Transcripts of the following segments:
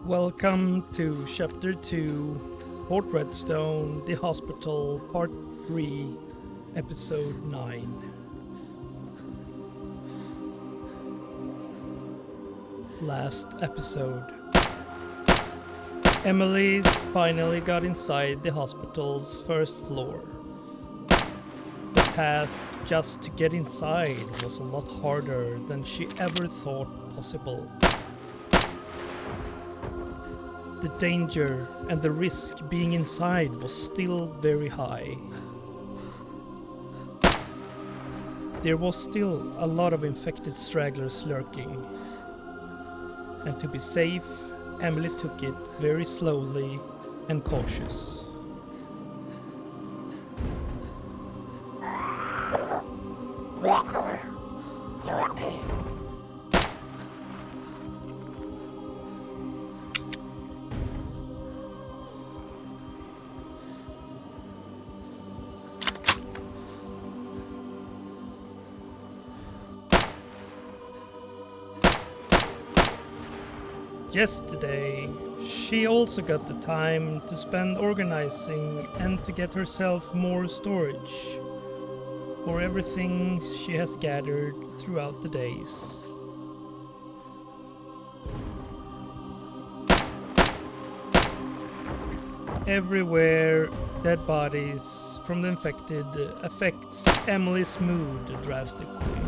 Welcome to Chapter 2, Fort Redstone, The Hospital, Part 3, Episode 9. Last episode. Emily finally got inside the hospital's first floor. The task just to get inside was a lot harder than she ever thought possible. The danger and the risk being inside was still very high. There was still a lot of infected stragglers lurking. And to be safe, Emily took it very slowly and cautious. Yesterday, she also got the time to spend organizing and to get herself more storage for everything she has gathered throughout the days. Everywhere, dead bodies from the infected affects Emily's mood drastically.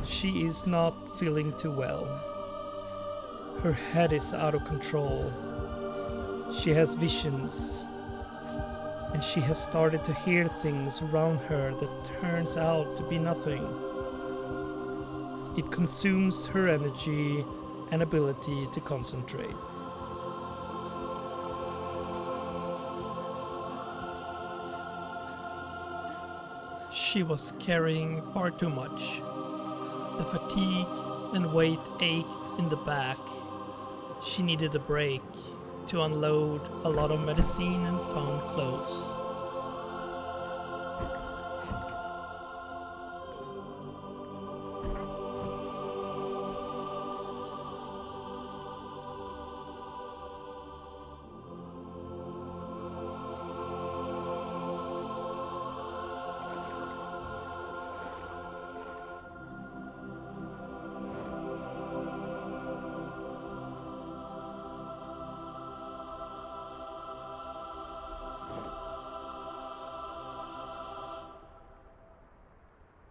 She is not feeling too well. Her head is out of control. She has visions. And she has started to hear things around her that turns out to be nothing. It consumes her energy and ability to concentrate. She was carrying far too much. The fatigue and weight ached in the back. She needed a break to unload a lot of medicine and found clothes.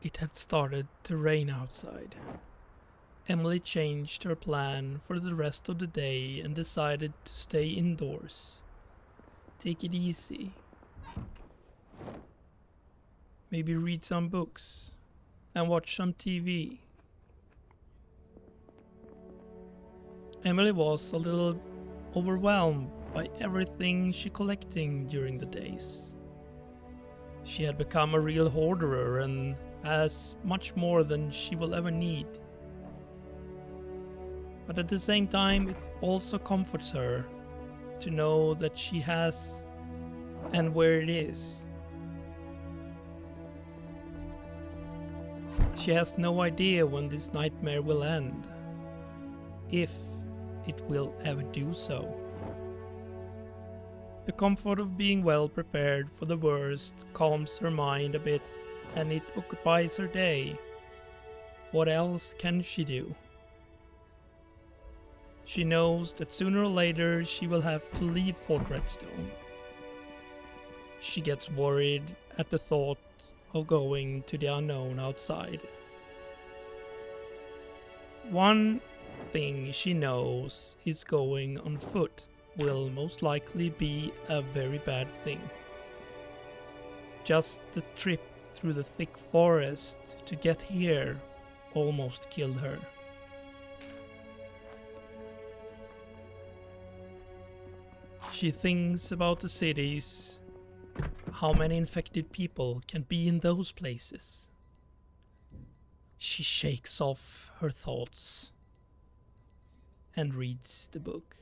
It had started to rain outside. Emily changed her plan for the rest of the day and decided to stay indoors. Take it easy. Maybe read some books and watch some TV. Emily was a little overwhelmed by everything she collecting during the days. She had become a real hoarder and has much more than she will ever need. But at the same time, it also comforts her to know that she has and where it is. She has no idea when this nightmare will end, if it will ever do so. The comfort of being well prepared for the worst calms her mind a bit, and it occupies her day. What else can she do? She knows that sooner or later she will have to leave Fort Redstone. She gets worried at the thought of going to the unknown outside. One thing she knows is going on foot will most likely be a very bad thing. Just the trip through the thick forest to get here almost killed her. She thinks about the cities, how many infected people can be in those places. She shakes off her thoughts and reads the book.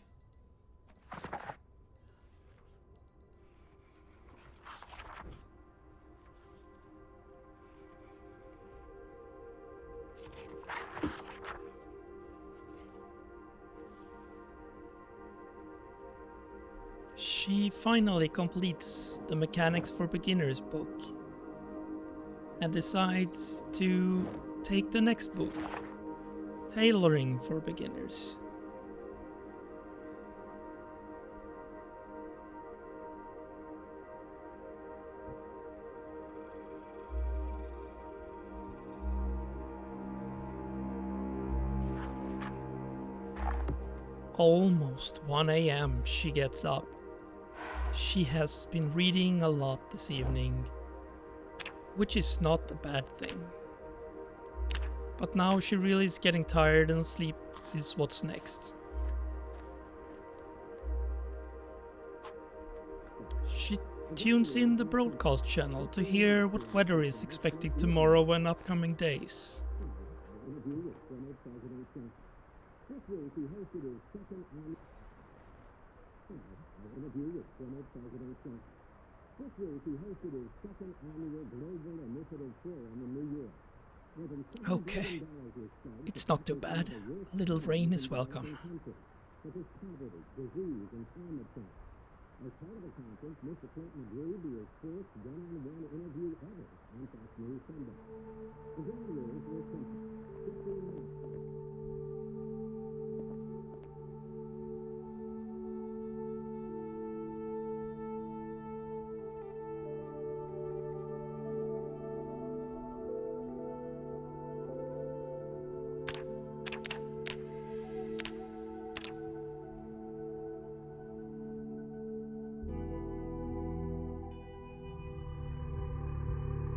She finally completes the Mechanics for Beginners book and decides to take the next book, Tailoring for Beginners. Almost 1 a.m. she gets up. She has been reading a lot this evening, which is not a bad thing. But now she really is getting tired and sleep is what's next. She tunes in the broadcast channel to hear what weather is expected tomorrow and upcoming days. Okay, it's not too bad. A little rain is welcome. As part of the conference, Mr. Clinton agreed to his first one-on-one interview ever on Fox News Sunday. The very rules were simple. 15 minutes.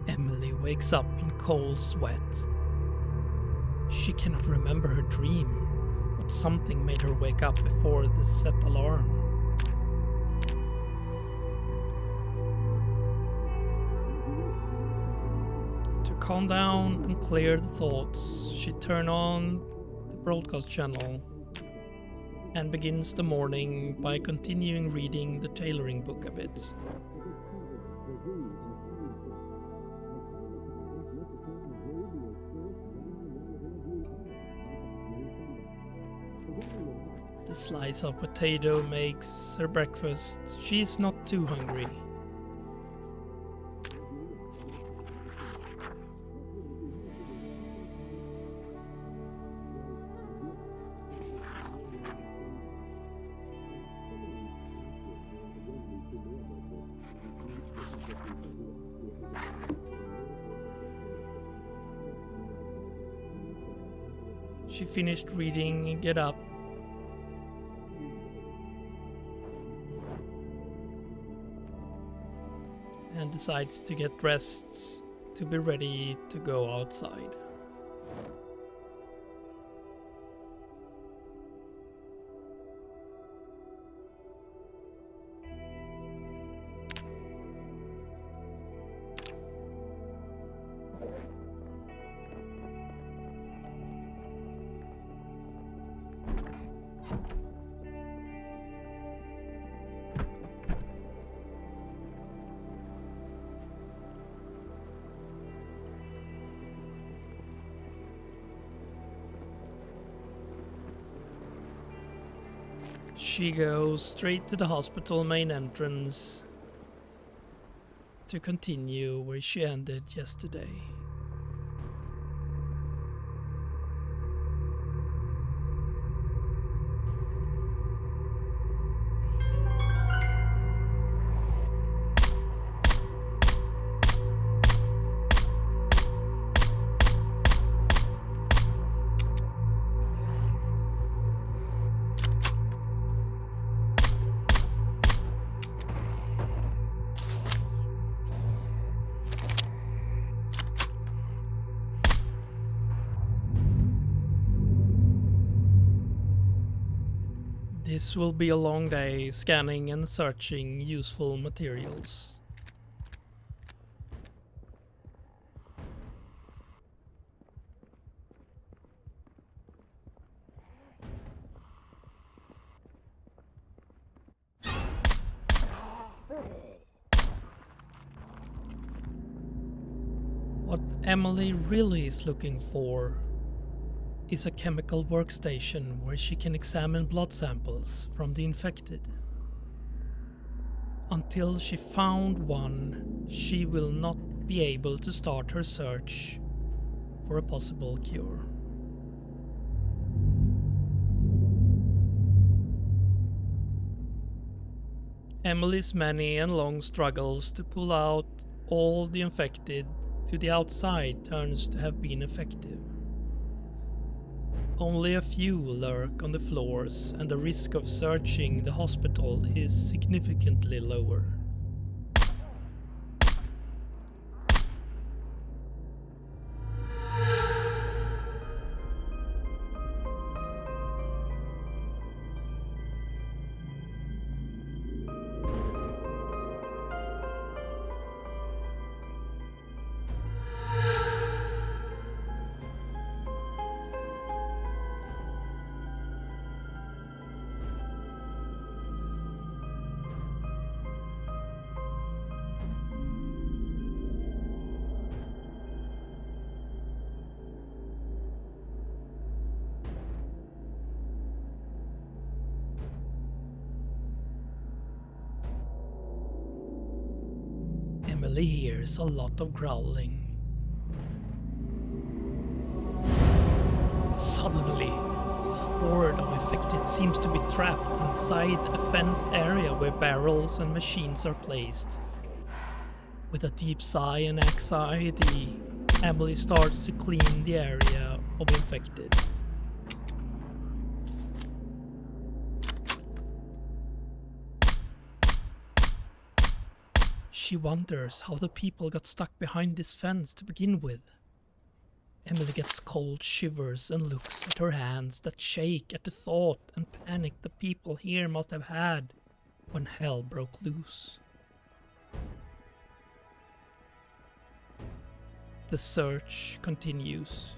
Emily wakes up in cold sweat. She cannot remember her dream, but something made her wake up before the set alarm. To calm down and clear the thoughts, she turns on the broadcast channel and begins the morning by continuing reading the tailoring book a bit. The slice of potato makes her breakfast. She's not too hungry. She finished reading and get up. And decides to get dressed to be ready to go outside. She goes straight to the hospital main entrance to continue where she ended yesterday. This will be a long day scanning and searching useful materials. What Emily really is looking for is a chemical workstation where she can examine blood samples from the infected. Until she found one, she will not be able to start her search for a possible cure. Emily's many and long struggles to pull out all the infected to the outside turns to have been effective. Only a few lurk on the floors, and the risk of searching the hospital is significantly lower. Emily hears a lot of growling. Suddenly, a horde of infected seems to be trapped inside a fenced area where barrels and machines are placed. With a deep sigh and anxiety, Emily starts to clean the area of infected. She wonders how the people got stuck behind this fence to begin with. Emily gets cold shivers and looks at her hands that shake at the thought and panic the people here must have had when hell broke loose. The search continues.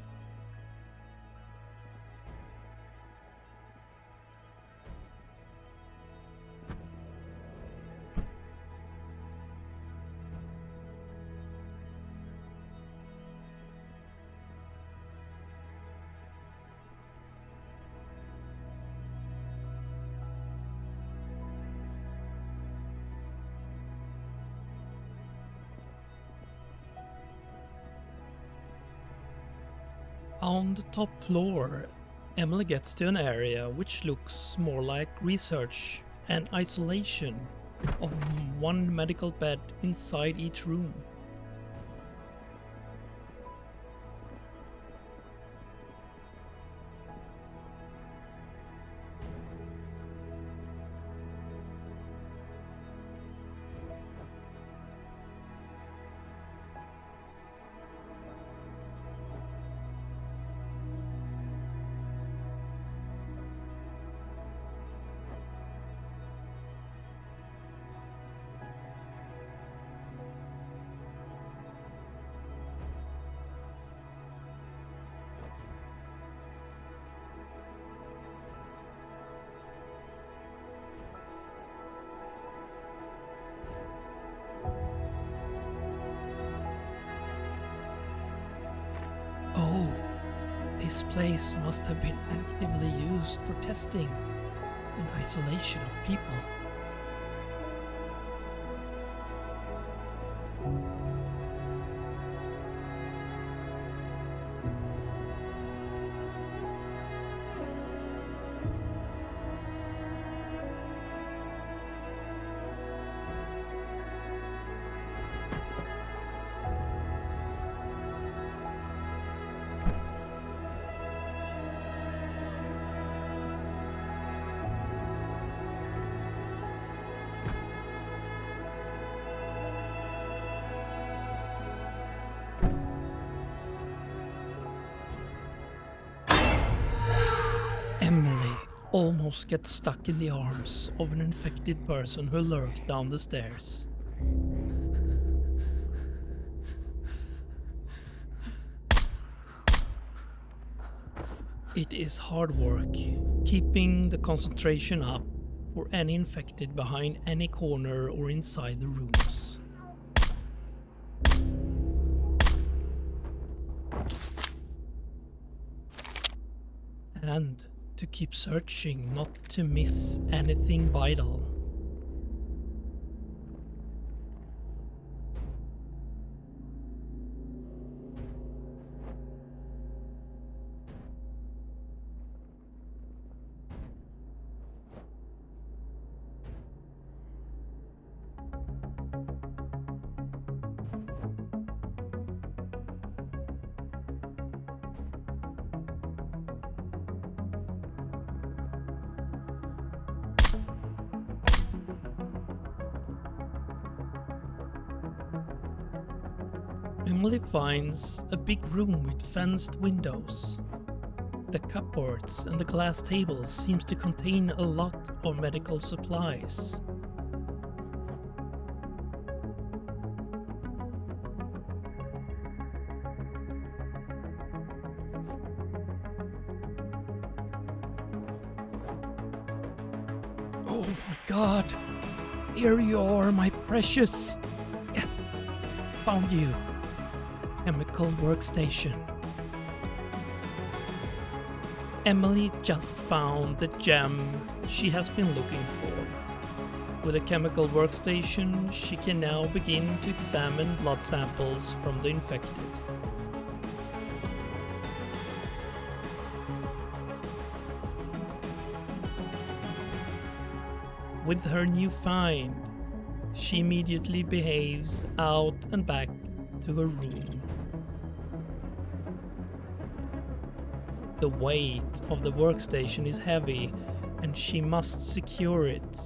On the top floor, Emily gets to an area which looks more like research and isolation of one medical bed inside each room. Oh, this place must have been actively used for testing and isolation of people. Emily almost gets stuck in the arms of an infected person who lurked down the stairs. It is hard work, keeping the concentration up for any infected behind any corner or inside the rooms. And to keep searching not to miss anything vital. Emily finds a big room with fenced windows. The cupboards and the glass tables seems to contain a lot of medical supplies. Oh my god! Here you are, my precious! Yeah, found you. Chemical workstation. Emily just found the gem she has been looking for. With a chemical workstation, she can now begin to examine blood samples from the infected. With her new find, she immediately behaves out and back to her room. The weight of the workstation is heavy and she must secure it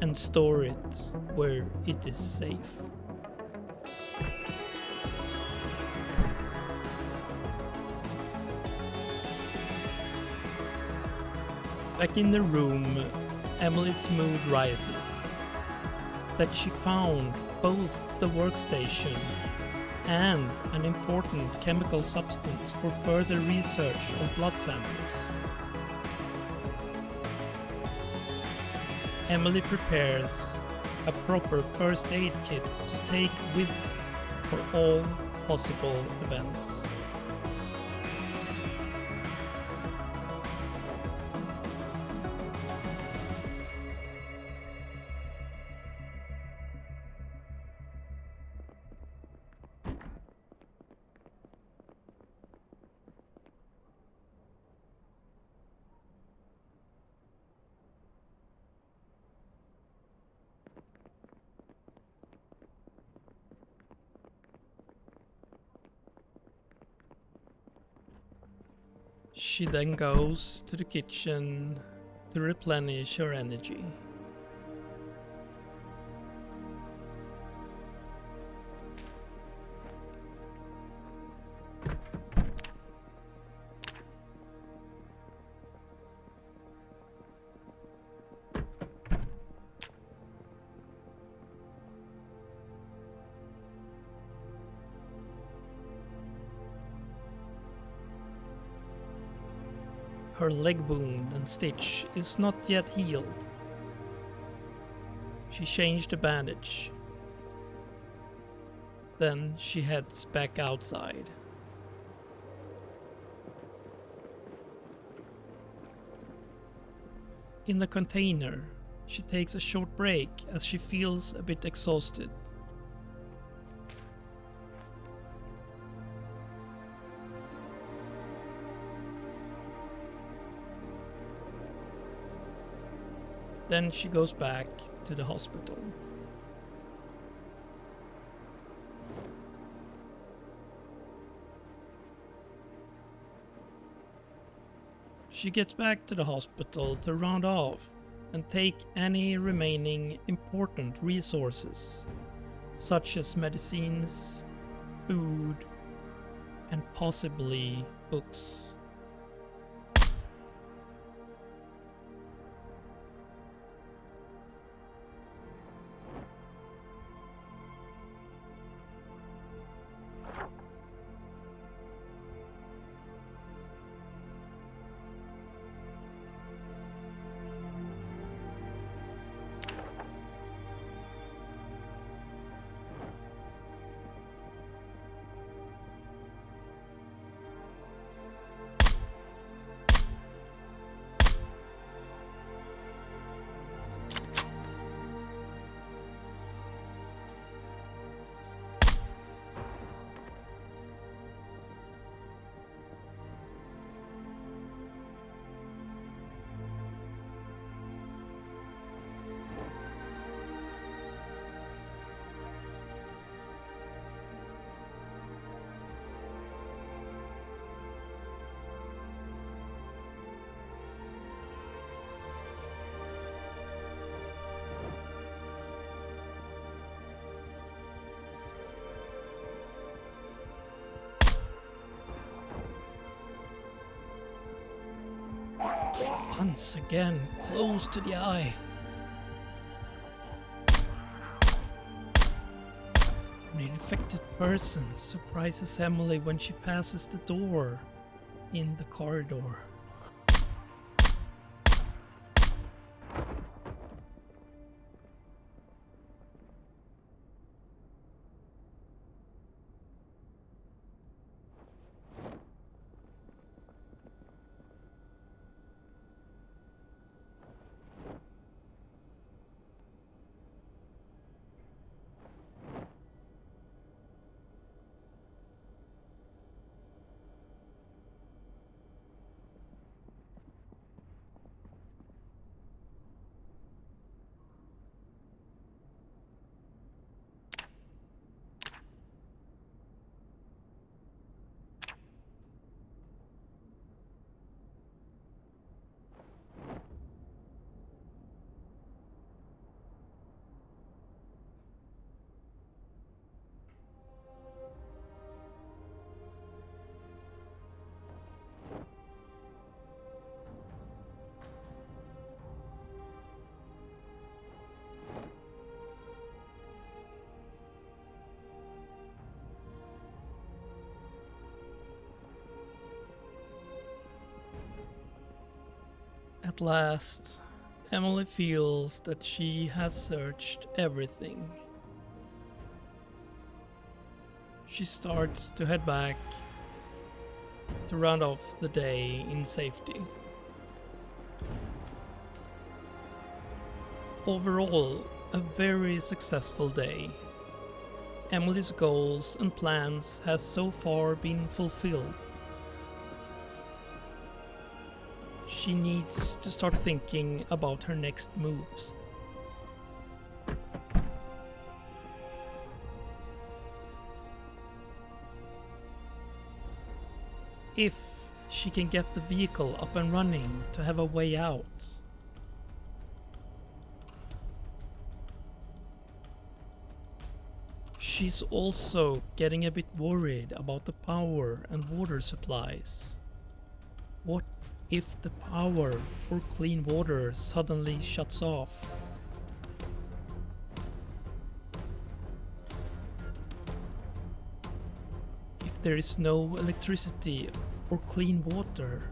and store it where it is safe. Back in the room, Emily's mood rises. That she found both the workstation and an important chemical substance for further research of blood samples. Emily prepares a proper first aid kit to take with for all possible events. She then goes to the kitchen to replenish her energy. Her leg wound and stitch is not yet healed. She changed the bandage. Then she heads back outside. In the container, she takes a short break as she feels a bit exhausted. Then she goes back to the hospital. She gets back to the hospital to round off and take any remaining important resources, such as medicines, food, and possibly books. Once again, close to the eye. An infected person surprises Emily when she passes the door in the corridor. At last, Emily feels that she has searched everything. She starts to head back to round off the day in safety. Overall, a very successful day. Emily's goals and plans has so far been fulfilled. She needs to start thinking about her next moves. If she can get the vehicle up and running to have a way out. She's also getting a bit worried about the power and water supplies. What if the power or clean water suddenly shuts off? If there is no electricity or clean water,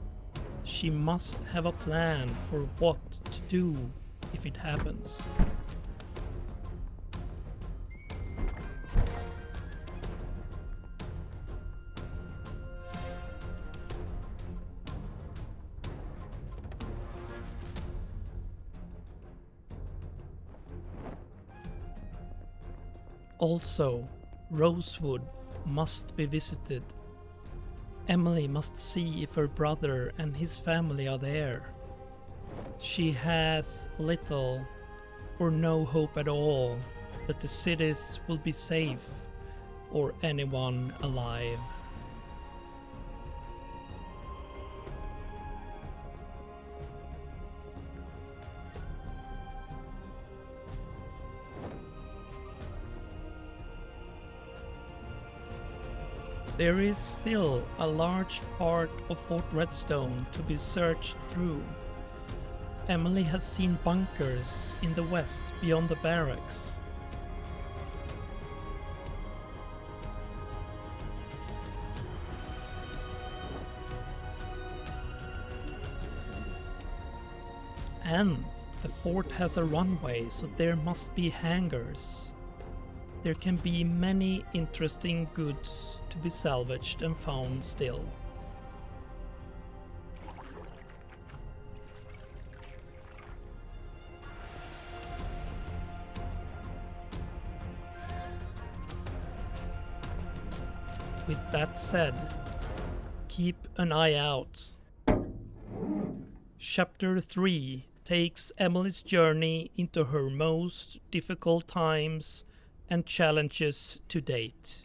she must have a plan for what to do if it happens. Also, Rosewood must be visited. Emily must see if her brother and his family are there. She has little or no hope at all that the cities will be safe or anyone alive. There is still a large part of Fort Redstone to be searched through. Emily has seen bunkers in the west beyond the barracks. And the fort has a runway, so there must be hangars. There can be many interesting goods to be salvaged and found still. With that said, keep an eye out. Chapter 3 takes Emily's journey into her most difficult times and challenges to date.